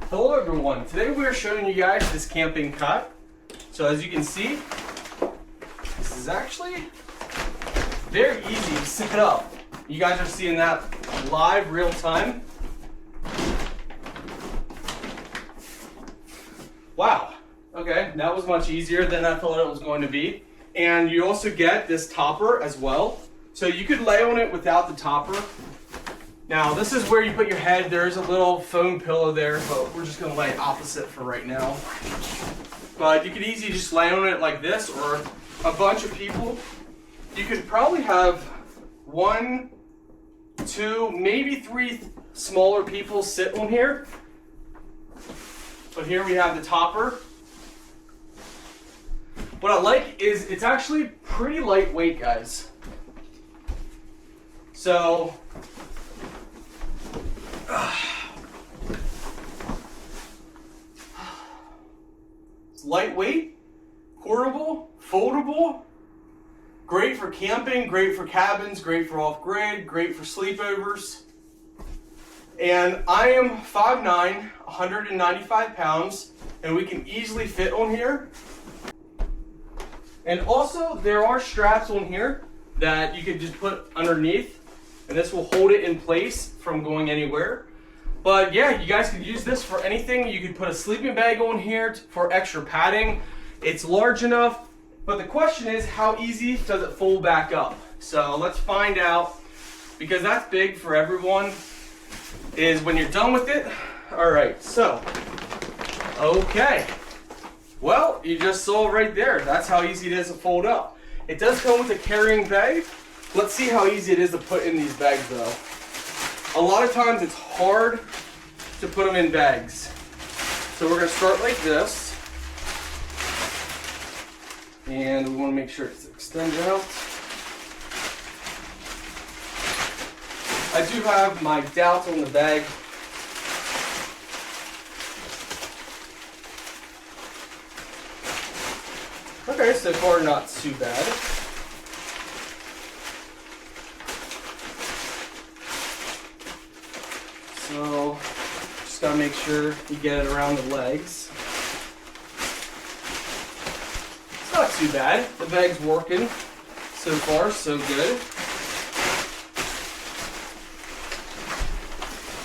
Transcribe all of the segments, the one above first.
Hello everyone, today we are showing you guys this camping cot. So as you can see, this is actually very easy to set up. You guys are seeing that live, real time. Wow, okay, that was much easier than I thought it was going to be. And you also get this topper as well. So you could lay on it without the topper. Now this is where you put your head. There's a little foam pillow there, but we're just gonna lay opposite for right now. But you could easily just lay on it like this, or a bunch of people. You could probably have 1, 2, maybe 3 smaller people sit on here. But here we have the topper. What I like is it's actually pretty lightweight, guys. So, it's lightweight, portable, foldable, great for camping, great for cabins, great for off-grid, great for sleepovers. And I am 5'9", 195 pounds, and we can easily fit on here. And also, there are straps on here that you could just put underneath, and this will hold it in place from going anywhere. But yeah, you guys could use this for anything. You could put a sleeping bag on here for extra padding. It's large enough, but the question is, how easy does it fold back up? So let's find out, because that's big for everyone, is when you're done with it. All right, so, okay. Well, you just saw right there. That's how easy it is to fold up. It does come with a carrying bag. Let's see how easy it is to put in these bags though. A lot of times it's hard to put them in bags. So we're gonna start like this. And we wanna make sure it's extended out. I do have my doubts on the bag. Okay, so far not too bad. So, just gotta make sure you get it around the legs. It's not too bad. The bag's working so far, so good.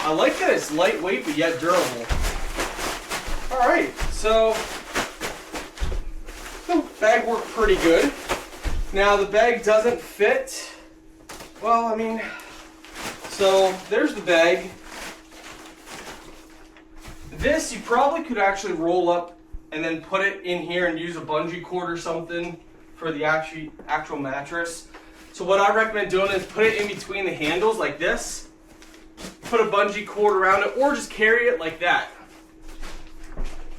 I like that it's lightweight but yet durable. Alright, so the bag worked pretty good. Now the bag doesn't fit. Well, I mean, so there's the bag. This you probably could actually roll up and then put it in here and use a bungee cord or something for the actual mattress. So what I recommend doing is put it in between the handles like this. Put a bungee cord around it, or just carry it like that.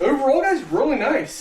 Overall, guys, really nice.